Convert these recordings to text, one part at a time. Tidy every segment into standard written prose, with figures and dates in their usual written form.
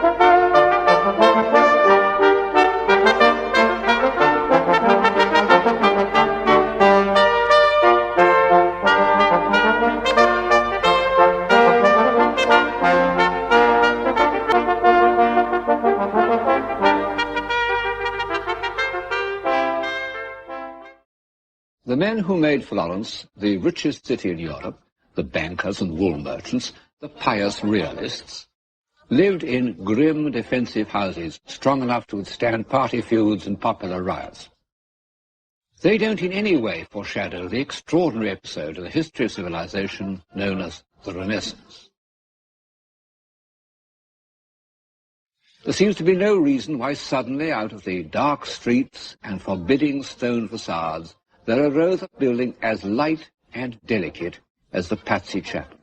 The men who made Florence the richest city in Europe, the bankers and wool merchants, the pious realists, lived in grim defensive houses strong enough to withstand party feuds and popular riots. They don't in any way foreshadow the extraordinary episode in the history of civilization known as the Renaissance. There seems to be no reason why suddenly out of the dark streets and forbidding stone facades there arose a building as light and delicate as the Patsy Chapel.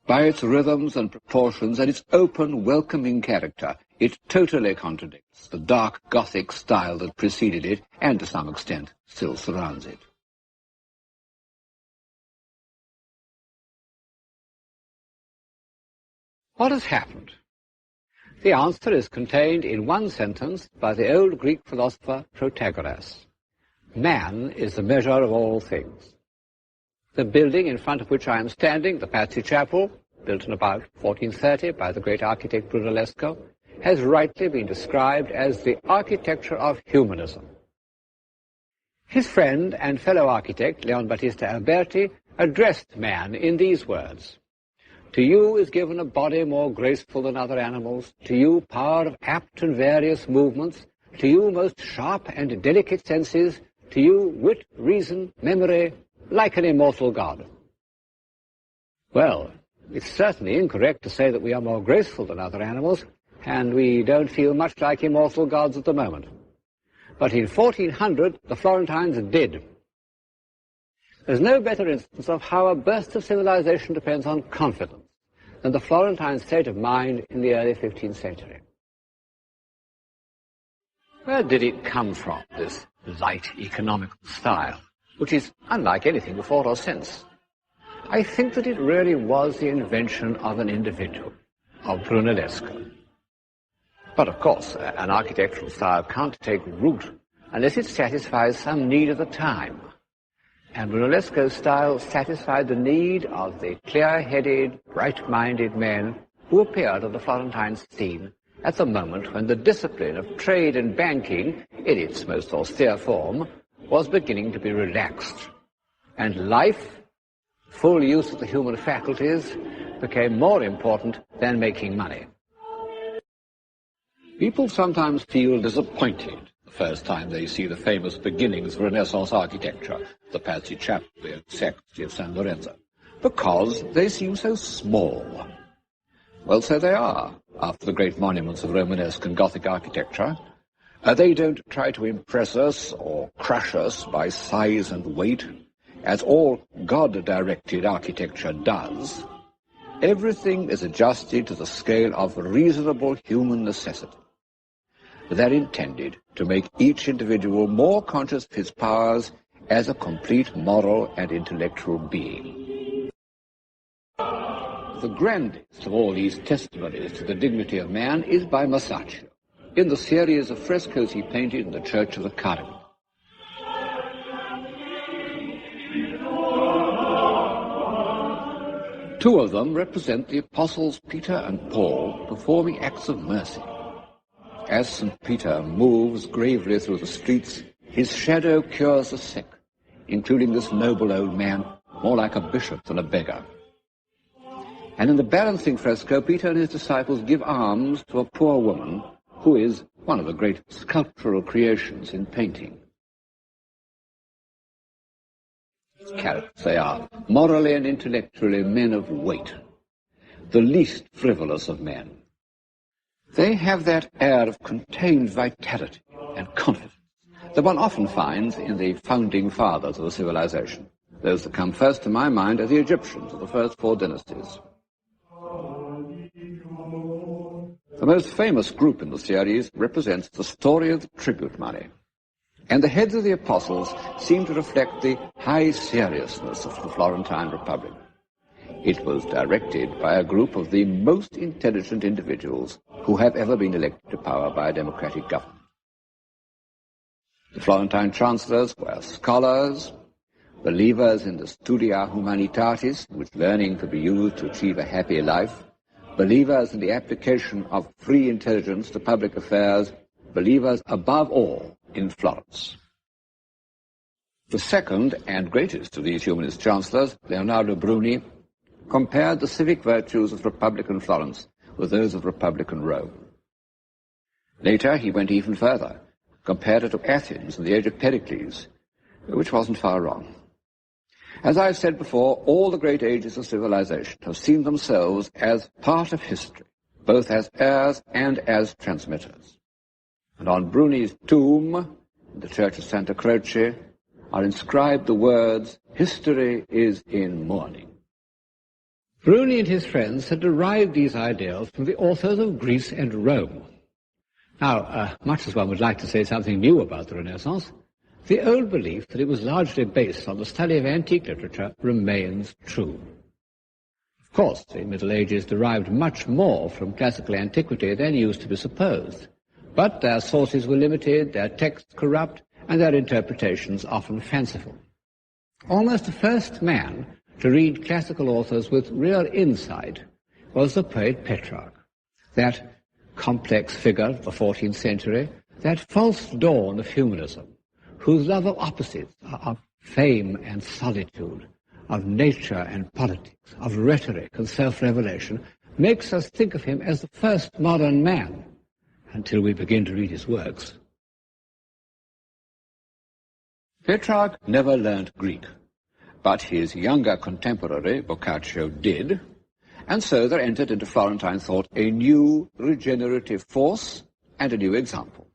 By its rhythms and proportions and its open, welcoming character, it totally contradicts the dark Gothic style that preceded it and, to some extent, still surrounds it. What has happened? The answer is contained in one sentence by the old Greek philosopher Protagoras. Man is the measure of all things. The building in front of which I am standing, the Patsy Chapel, built in about 1430 by the great architect Brunellesco, has rightly been described as the architecture of humanism. His friend and fellow architect, Leon Battista Alberti, addressed man in these words: "To you is given a body more graceful than other animals, to you power of apt and various movements, to you most sharp and delicate senses, to you wit, reason, memory, like an immortal God." Well, it's certainly incorrect to say that we are more graceful than other animals, and we don't feel much like immortal gods at the moment. But in 1400, the Florentines did. There's no better instance of how a burst of civilization depends on confidence than the Florentine state of mind in the early 15th century. Where did it come from, this light economical style, which is unlike anything before or since? I think that it really was the invention of an individual, of Brunellesco. But of course, an architectural style can't take root unless it satisfies some need of the time. And Brunellesco's style satisfied the need of the clear-headed, bright-minded men who appeared on the Florentine scene at the moment when the discipline of trade and banking, in its most austere form, was beginning to be relaxed. And life, full use of the human faculties, became more important than making money. People sometimes feel disappointed the first time they see the famous beginnings of Renaissance architecture, the Patsy Chapel, the Sacristy of San Lorenzo, because they seem so small. Well, so they are, after the great monuments of Romanesque and Gothic architecture. They don't try to impress us or crush us by size and weight, as all God-directed architecture does. Everything is adjusted to the scale of reasonable human necessity. They're intended to make each individual more conscious of his powers as a complete moral and intellectual being. The grandest of all these testimonies to the dignity of man is by Masaccio, in the series of frescoes he painted in the Church of the Carmine. Two of them represent the apostles Peter and Paul performing acts of mercy. As St. Peter moves gravely through the streets, his shadow cures the sick, including this noble old man, more like a bishop than a beggar. And in the balancing fresco, Peter and his disciples give alms to a poor woman who is one of the great sculptural creations in painting. Characters they are, morally and intellectually men of weight, the least frivolous of men. They have that air of contained vitality and confidence that one often finds in the founding fathers of a civilization. Those that come first to my mind are the Egyptians of the first four dynasties. The most famous group in the series represents the story of the tribute money. And the heads of the apostles seem to reflect the high seriousness of the Florentine Republic. It was directed by a group of the most intelligent individuals who have ever been elected to power by a democratic government. The Florentine chancellors were scholars, believers in the studia humanitatis, in which learning could be used to achieve a happy life, believers in the application of free intelligence to public affairs, believers above all in Florence. The second and greatest of these humanist chancellors, Leonardo Bruni, compared the civic virtues of Republican Florence with those of Republican Rome. Later, he went even further, compared it to Athens in the age of Pericles, which wasn't far wrong. As I've said before, all the great ages of civilization have seen themselves as part of history, both as heirs and as transmitters. And on Bruni's tomb, in the church of Santa Croce, are inscribed the words, "History is in mourning." Bruni and his friends had derived these ideals from the authors of Greece and Rome. Now, much as one would like to say something new about the Renaissance, the old belief that it was largely based on the study of antique literature remains true. Of course, the Middle Ages derived much more from classical antiquity than used to be supposed, but their sources were limited, their texts corrupt, and their interpretations often fanciful. Almost the first man to read classical authors with real insight was the poet Petrarch, that complex figure of the 14th century, that false dawn of humanism, whose love of opposites, of fame and solitude, of nature and politics, of rhetoric and self-revelation, makes us think of him as the first modern man, until we begin to read his works. Petrarch never learned Greek, but his younger contemporary, Boccaccio, did, and so there entered into Florentine thought a new regenerative force and a new example.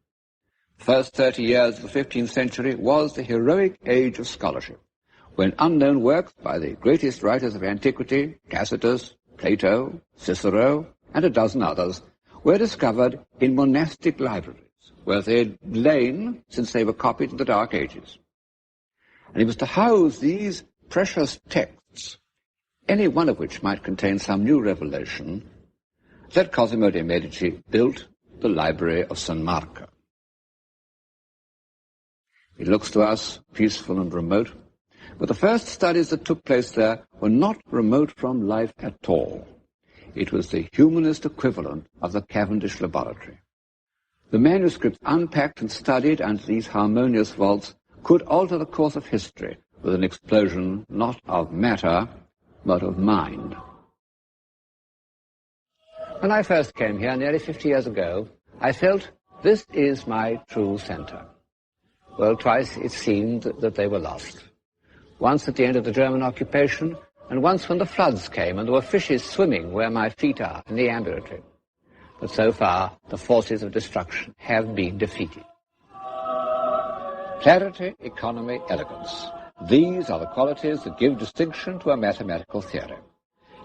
The first 30 years of the 15th century was the heroic age of scholarship, when unknown works by the greatest writers of antiquity, Tacitus, Plato, Cicero, and a dozen others, were discovered in monastic libraries, where they had lain since they were copied in the Dark Ages. And it was to house these precious texts, any one of which might contain some new revelation, that Cosimo de' Medici built the Library of San Marco. It looks to us peaceful and remote, but the first studies that took place there were not remote from life at all. It was the humanist equivalent of the Cavendish Laboratory. The manuscripts unpacked and studied under these harmonious vaults could alter the course of history with an explosion not of matter, but of mind. When I first came here nearly 50 years ago, I felt this is my true center. Well, twice it seemed that they were lost. Once at the end of the German occupation, and once when the floods came and there were fishes swimming where my feet are in the ambulatory. But so far, the forces of destruction have been defeated. Clarity, economy, elegance. These are the qualities that give distinction to a mathematical theory.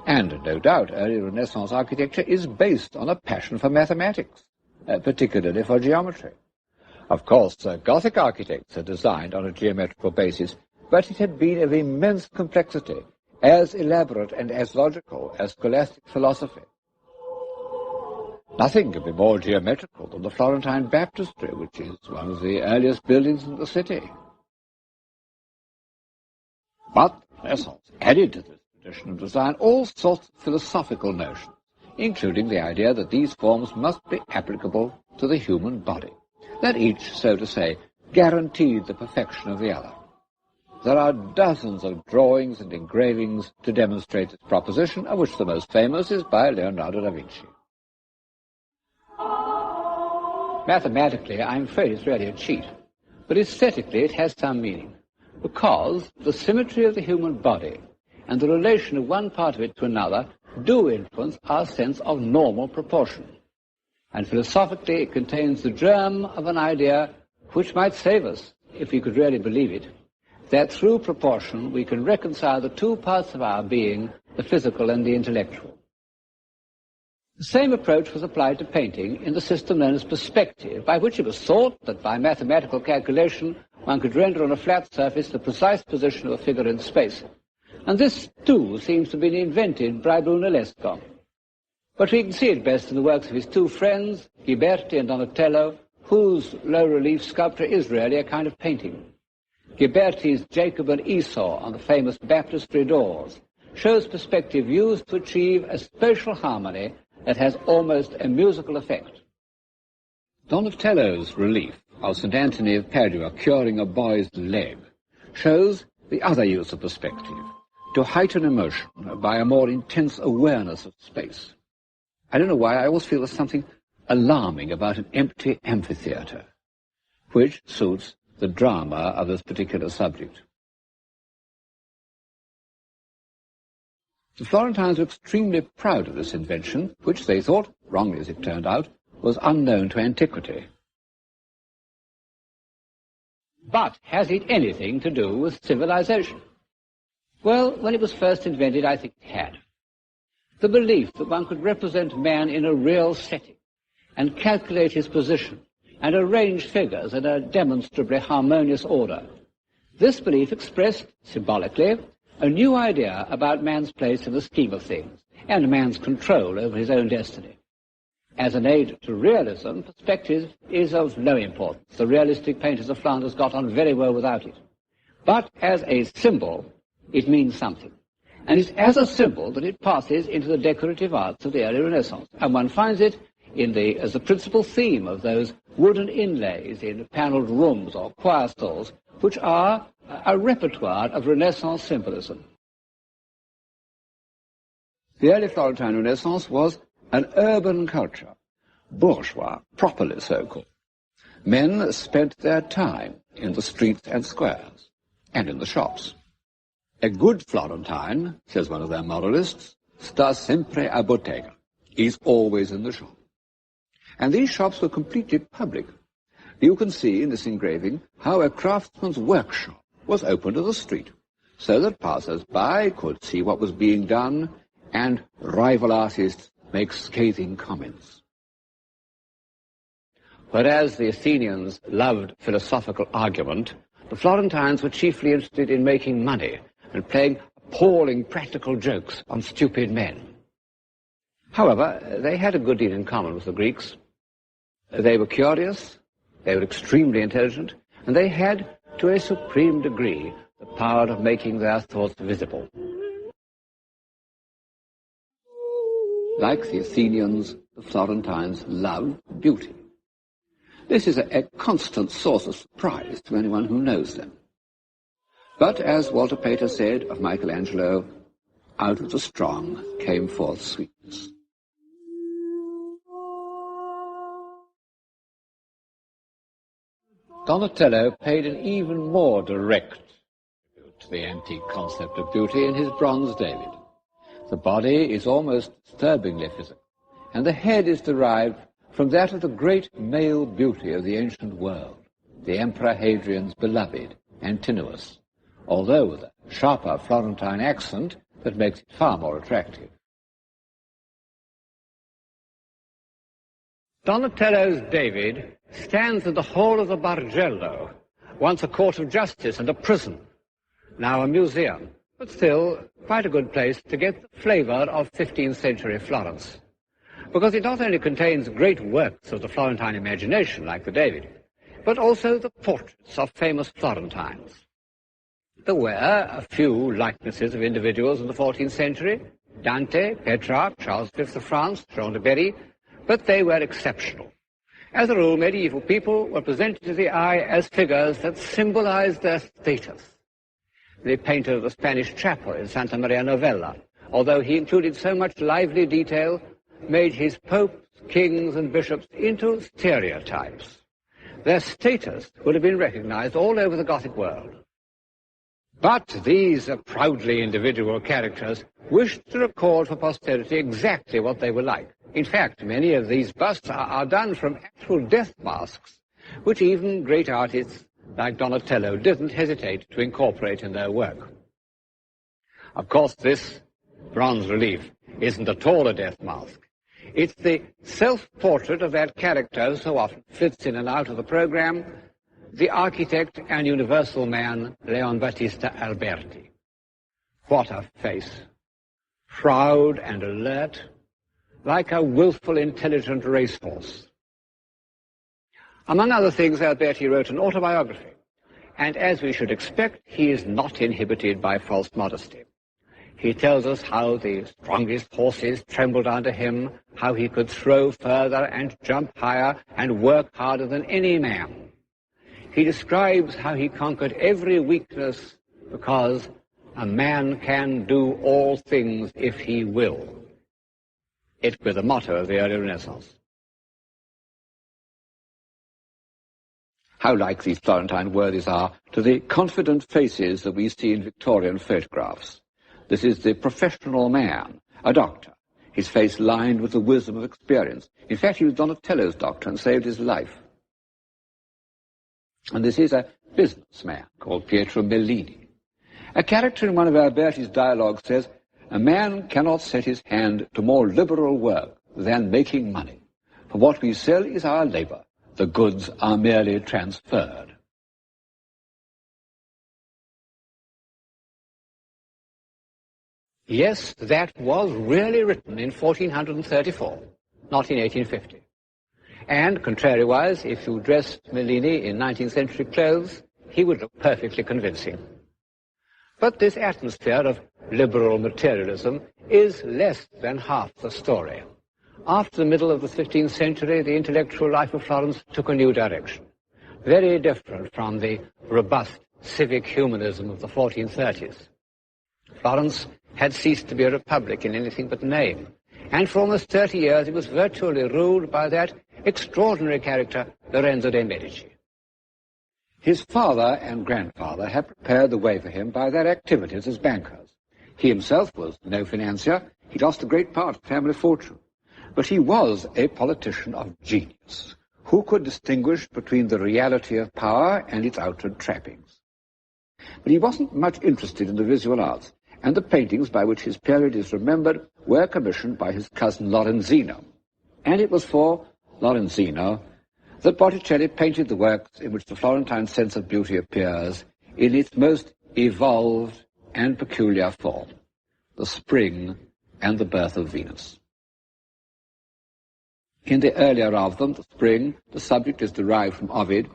And no doubt early Renaissance architecture is based on a passion for mathematics, particularly for geometry. Of course, Gothic architects are designed on a geometrical basis, but it had been of immense complexity, as elaborate and as logical as scholastic philosophy. Nothing could be more geometrical than the Florentine Baptistry, which is one of the earliest buildings in the city. But Renaissance added to this tradition of design all sorts of philosophical notions, including the idea that these forms must be applicable to the human body, that each, so to say, guaranteed the perfection of the other. There are dozens of drawings and engravings to demonstrate this proposition, of which the most famous is by Leonardo da Vinci. Mathematically, I'm afraid it's really a cheat, but aesthetically it has some meaning, because the symmetry of the human body and the relation of one part of it to another do influence our sense of normal proportion. And philosophically, it contains the germ of an idea which might save us, if we could really believe it, that through proportion we can reconcile the two parts of our being, the physical and the intellectual. The same approach was applied to painting in the system known as perspective, by which it was thought that by mathematical calculation one could render on a flat surface the precise position of a figure in space. And this, too, seems to have been invented by Brunellesco. But we can see it best in the works of his two friends, Ghiberti and Donatello, whose low-relief sculpture is really a kind of painting. Ghiberti's Jacob and Esau on the famous baptistry doors shows perspective used to achieve a spatial harmony that has almost a musical effect. Donatello's relief of St. Anthony of Padua curing a boy's leg shows the other use of perspective, to heighten emotion by a more intense awareness of space. I don't know why, I always feel there's something alarming about an empty amphitheatre, which suits the drama of this particular subject. The Florentines were extremely proud of this invention, which they thought, wrongly as it turned out, was unknown to antiquity. But has it anything to do with civilization? Well, when it was first invented, I think it had. The belief that one could represent man in a real setting and calculate his position and arrange figures in a demonstrably harmonious order. This belief expressed, symbolically, a new idea about man's place in the scheme of things and man's control over his own destiny. As an aid to realism, perspective is of no importance. The realistic painters of Flanders got on very well without it. But as a symbol, it means something. And it's as a symbol that it passes into the decorative arts of the early Renaissance. And one finds it as the principal theme of those wooden inlays in panelled rooms or choir stalls, which are a repertoire of Renaissance symbolism. The early Florentine Renaissance was an urban culture, bourgeois, properly so called. Men spent their time in the streets and squares, and in the shops. A good Florentine, says one of their moralists, sta sempre a bottega. He's always in the shop. And these shops were completely public. You can see in this engraving how a craftsman's workshop was open to the street, so that passers-by could see what was being done, and rival artists make scathing comments. Whereas the Athenians loved philosophical argument, the Florentines were chiefly interested in making money and playing appalling practical jokes on stupid men. However, they had a good deal in common with the Greeks. They were curious, they were extremely intelligent, and they had, to a supreme degree, the power of making their thoughts visible. Like the Athenians, the Florentines loved beauty. This is a constant source of surprise to anyone who knows them. But as Walter Pater said of Michelangelo, out of the strong came forth sweetness. Donatello paid an even more direct tribute to the antique concept of beauty in his bronze David. The body is almost disturbingly physical, and the head is derived from that of the great male beauty of the ancient world, the Emperor Hadrian's beloved, Antinous, although with a sharper Florentine accent that makes it far more attractive. Donatello's David stands in the hall of the Bargello, once a court of justice and a prison, now a museum, but still quite a good place to get the flavour of 15th century Florence, because it not only contains great works of the Florentine imagination, like the David, but also the portraits of famous Florentines. There were a few likenesses of individuals in the 14th century, Dante, Petrarch, Charles V of France, Jean de Berry, but they were exceptional. As a rule, medieval people were presented to the eye as figures that symbolized their status. The painter of the Spanish chapel in Santa Maria Novella, although he included so much lively detail, made his popes, kings, and bishops into stereotypes. Their status would have been recognized all over the Gothic world. But these proudly individual characters wished to record for posterity exactly what they were like. In fact, many of these busts are done from actual death masks, which even great artists like Donatello didn't hesitate to incorporate in their work. Of course, this bronze relief isn't at all a death mask. It's the self-portrait of that character who so often flits in and out of the program, the architect and universal man, Leon Battista Alberti. What a face! Proud and alert, like a willful, intelligent racehorse. Among other things, Alberti wrote an autobiography, and as we should expect, he is not inhibited by false modesty. He tells us how the strongest horses trembled under him, how he could throw further and jump higher and work harder than any man. He describes how he conquered every weakness because a man can do all things if he will. It was the motto of the early Renaissance. How like these Florentine worthies are to the confident faces that we see in Victorian photographs. This is the professional man, a doctor, his face lined with the wisdom of experience. In fact, he was Donatello's doctor and saved his life. And this is a businessman called Pietro Bellini. A character in one of Alberti's dialogues says, "A man cannot set his hand to more liberal work than making money. For what we sell is our labor. The goods are merely transferred." Yes, that was really written in 1434, not in 1850. And, contrariwise, if you dressed Bellini in 19th century clothes, he would look perfectly convincing. But this atmosphere of liberal materialism is less than half the story. After the middle of the 15th century, the intellectual life of Florence took a new direction, very different from the robust civic humanism of the 1430s. Florence had ceased to be a republic in anything but name, and for almost 30 years it was virtually ruled by that extraordinary character, Lorenzo de' Medici. His father and grandfather had prepared the way for him by their activities as bankers. He himself was no financier. He lost a great part of the family fortune. But he was a politician of genius, who could distinguish between the reality of power and its outward trappings. But he wasn't much interested in the visual arts, and the paintings by which his period is remembered were commissioned by his cousin Lorenzino. And it was for Lorenzino that Botticelli painted the works in which the Florentine sense of beauty appears in its most evolved and peculiar form, the Spring and the Birth of Venus. In the earlier of them, the Spring, the subject is derived from Ovid,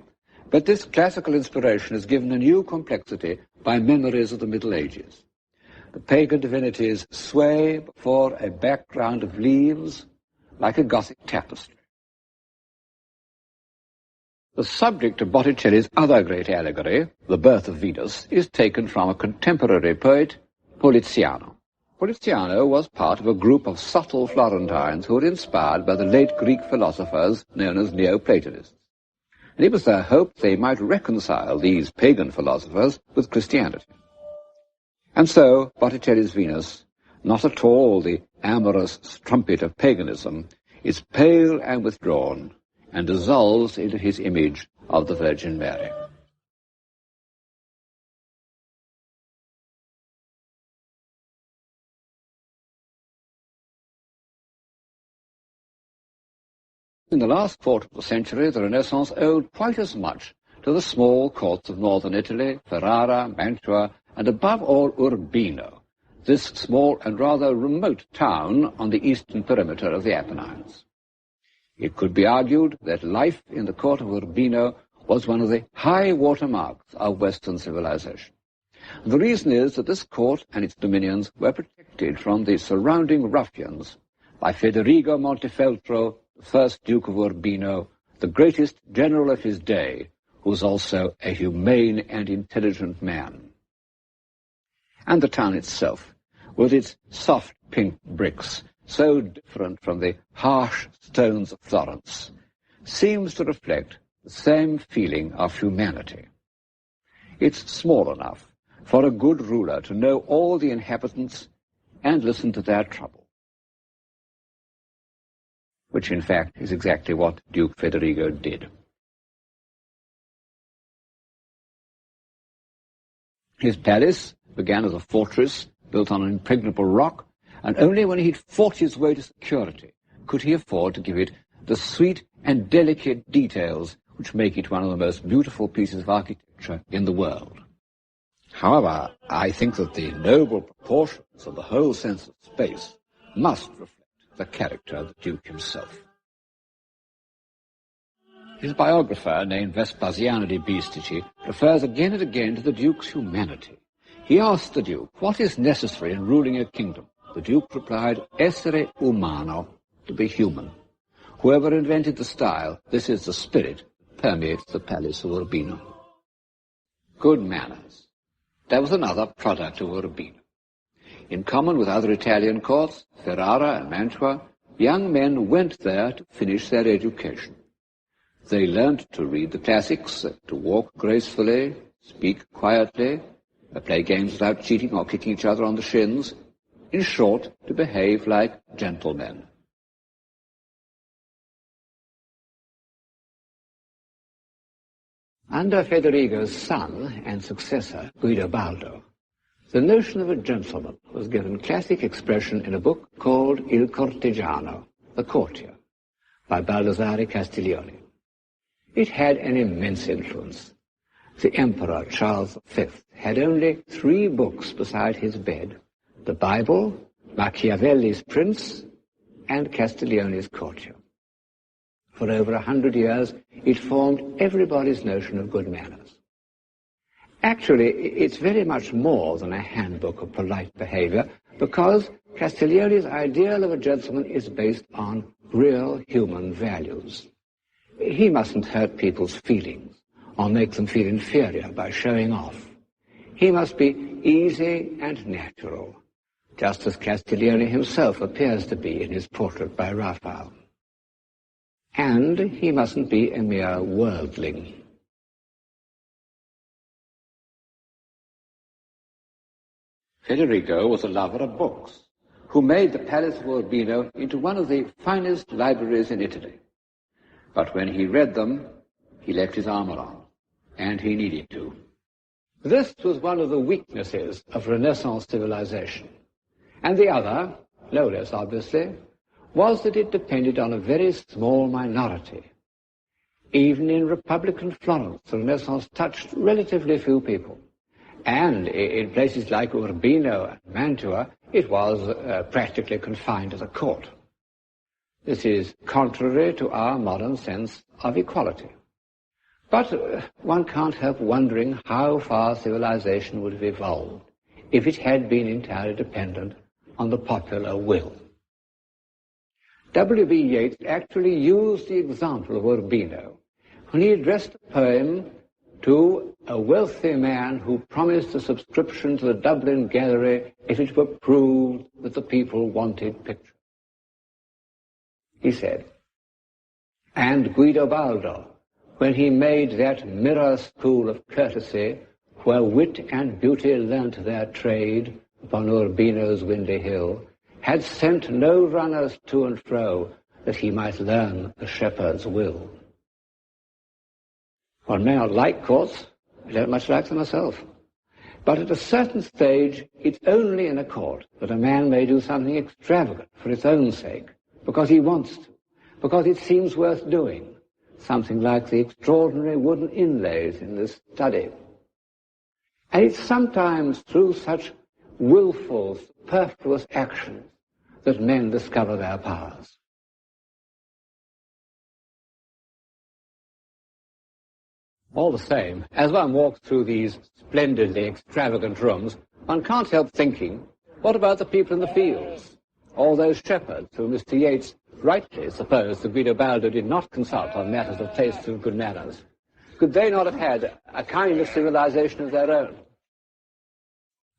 but this classical inspiration is given a new complexity by memories of the Middle Ages. The pagan divinities sway before a background of leaves like a Gothic tapestry. The subject of Botticelli's other great allegory, The Birth of Venus, is taken from a contemporary poet, Poliziano. Poliziano was part of a group of subtle Florentines who were inspired by the late Greek philosophers known as Neoplatonists. And it was their hope they might reconcile these pagan philosophers with Christianity. And so Botticelli's Venus, not at all the amorous strumpet of paganism, is pale and withdrawn, and dissolves into his image of the Virgin Mary. In the last quarter of the century, the Renaissance owed quite as much to the small courts of northern Italy, Ferrara, Mantua, and above all Urbino, this small and rather remote town on the eastern perimeter of the Apennines. It could be argued that life in the court of Urbino was one of the high watermarks of Western civilization. The reason is that this court and its dominions were protected from the surrounding ruffians by Federigo Montefeltro, the first Duke of Urbino, the greatest general of his day, who was also a humane and intelligent man. And the town itself, with its soft pink bricks, so different from the harsh stones of Florence, seems to reflect the same feeling of humanity. It's small enough for a good ruler to know all the inhabitants and listen to their trouble, which in fact is exactly what Duke Federigo did. His palace began as a fortress built on an impregnable rock, and only when he'd fought his way to security could he afford to give it the sweet and delicate details which make it one of the most beautiful pieces of architecture in the world. However, I think that the noble proportions of the whole sense of space must reflect the character of the Duke himself. His biographer, named Vespasiano di Bistici, refers again and again to the Duke's humanity. He asked the Duke, what is necessary in ruling a kingdom? The Duke replied, essere umano, to be human. Whoever invented the style, this is the spirit that permeates the palace of Urbino. Good manners. That was another product of Urbino. In common with other Italian courts, Ferrara and Mantua, young men went there to finish their education. They learned to read the classics, to walk gracefully, speak quietly, play games without cheating or kicking each other on the shins. In short, to behave like gentlemen. Under Federigo's son and successor, Guidobaldo, the notion of a gentleman was given classic expression in a book called Il Cortegiano, The Courtier, by Baldassare Castiglione. It had an immense influence. The Emperor Charles V had only 3 books beside his bed: the Bible, Machiavelli's Prince, and Castiglione's Courtier. For over 100 years, it formed everybody's notion of good manners. Actually, it's very much more than a handbook of polite behavior, because Castiglione's ideal of a gentleman is based on real human values. He mustn't hurt people's feelings or make them feel inferior by showing off. He must be easy and natural, just as Castiglione himself appears to be in his portrait by Raphael. And he mustn't be a mere worldling. Federigo was a lover of books, who made the Palace of Urbino into one of the finest libraries in Italy. But when he read them, he left his armor on, and he needed to. This was one of the weaknesses of Renaissance civilization. And the other, no less obviously, was that it depended on a very small minority. Even in Republican Florence, the Renaissance touched relatively few people. And in places like Urbino and Mantua, it was practically confined to the court. This is contrary to our modern sense of equality. But one can't help wondering how far civilization would have evolved if it had been entirely dependent on the popular will. W.B. Yeats actually used the example of Urbino when he addressed a poem to a wealthy man who promised a subscription to the Dublin Gallery if it were proved that the people wanted pictures. He said, and Guidobaldo, when he made that mirror school of courtesy, where wit and beauty learnt their trade upon Urbino's windy hill, had sent no runners to and fro, that he might learn the shepherd's will. One may not like courts, I don't much like them myself. But at a certain stage, it's only in a court that a man may do something extravagant for its own sake, because he wants to, because it seems worth doing, something like the extraordinary wooden inlays in this study. And it's sometimes through such willful, superfluous actions that men discover their powers. All the same, as one walks through these splendidly extravagant rooms, one can't help thinking, what about the people in the fields? All those shepherds who Mr. Yeats rightly supposed that Guidobaldo did not consult on matters of taste and good manners. Could they not have had a kind of civilization of their own?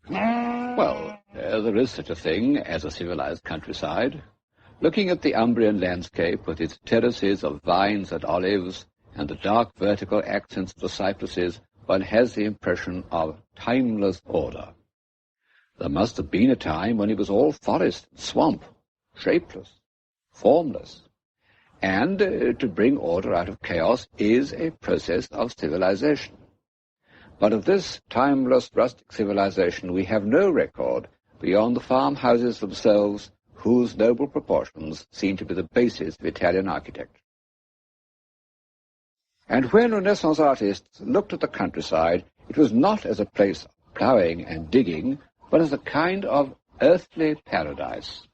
Well, there is such a thing as a civilized countryside. Looking at the Umbrian landscape with its terraces of vines and olives and the dark vertical accents of the cypresses, one has the impression of timeless order. There must have been a time when it was all forest and swamp, shapeless, formless. And to bring order out of chaos is a process of civilization. But of this timeless rustic civilization we have no record beyond the farmhouses themselves, whose noble proportions seem to be the basis of Italian architecture. And when Renaissance artists looked at the countryside, it was not as a place of ploughing and digging, but as a kind of earthly paradise.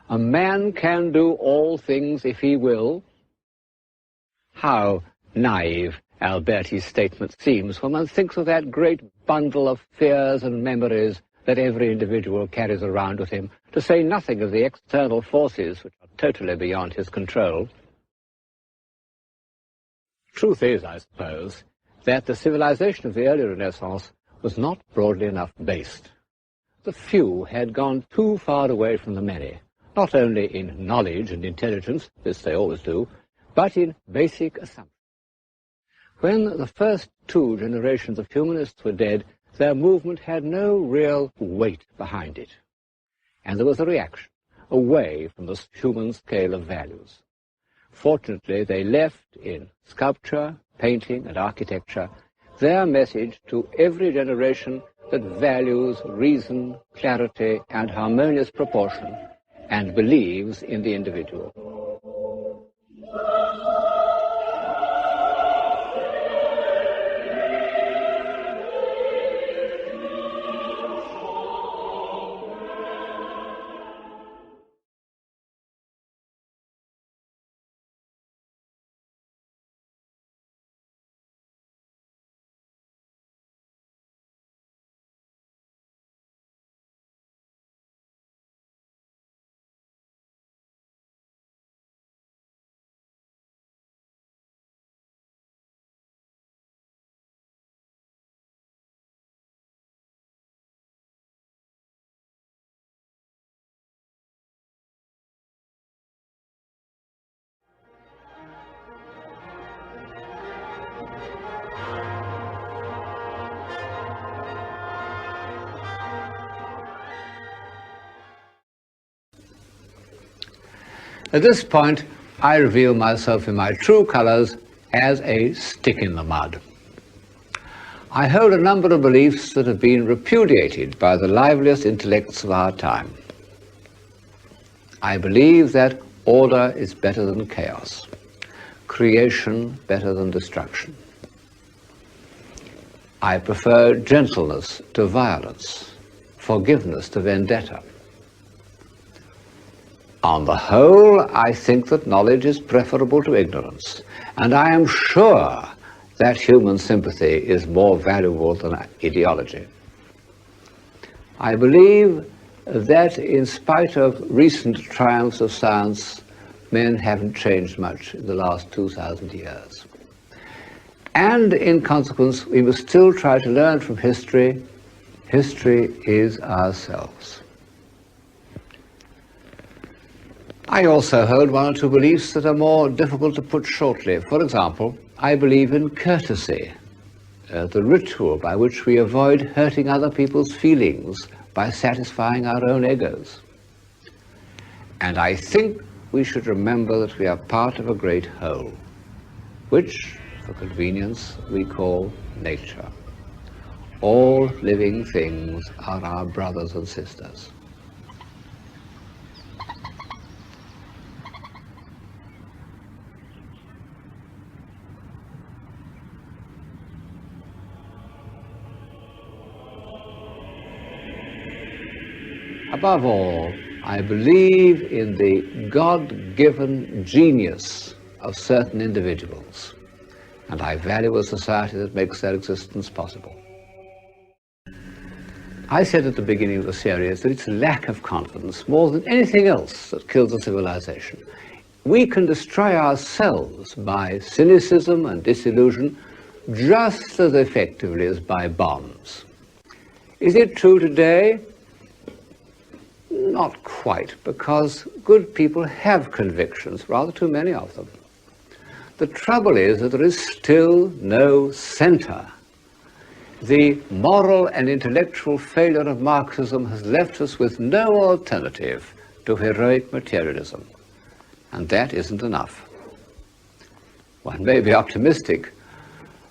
A man can do all things if he will. How naive Alberti's statement seems when one thinks of that great bundle of fears and memories that every individual carries around with him, to say nothing of the external forces which are totally beyond his control. Truth is, I suppose, that the civilization of the early Renaissance was not broadly enough based. The few had gone too far away from the many, not only in knowledge and intelligence, this they always do, but in basic assumptions. When the first two generations of humanists were dead, their movement had no real weight behind it, and there was a reaction away from the human scale of values. Fortunately, they left in sculpture, painting, and architecture their message to every generation that values reason, clarity, and harmonious proportion, and believes in the individual. At this point, I reveal myself in my true colors as a stick in the mud. I hold a number of beliefs that have been repudiated by the liveliest intellects of our time. I believe that order is better than chaos, creation better than destruction. I prefer gentleness to violence, forgiveness to vendetta. On the whole, I think that knowledge is preferable to ignorance, and I am sure that human sympathy is more valuable than ideology. I believe that in spite of recent triumphs of science, men haven't changed much in the last 2,000 years. And in consequence, we must still try to learn from history. History is ourselves. I also hold one or two beliefs that are more difficult to put shortly. For example, I believe in courtesy, the ritual by which we avoid hurting other people's feelings by satisfying our own egos. And I think we should remember that we are part of a great whole, which, for convenience, we call nature. All living things are our brothers and sisters. Above all, I believe in the God-given genius of certain individuals, and I value a society that makes their existence possible. I said at the beginning of the series that it's lack of confidence more than anything else that kills a civilization. We can destroy ourselves by cynicism and disillusion just as effectively as by bombs. Is it true today? Not quite, because good people have convictions, rather too many of them. The trouble is that there is still no center. The moral and intellectual failure of Marxism has left us with no alternative to heroic materialism, and that isn't enough. One may be optimistic,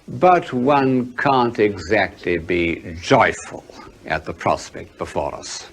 but one can't exactly be joyful at the prospect before us.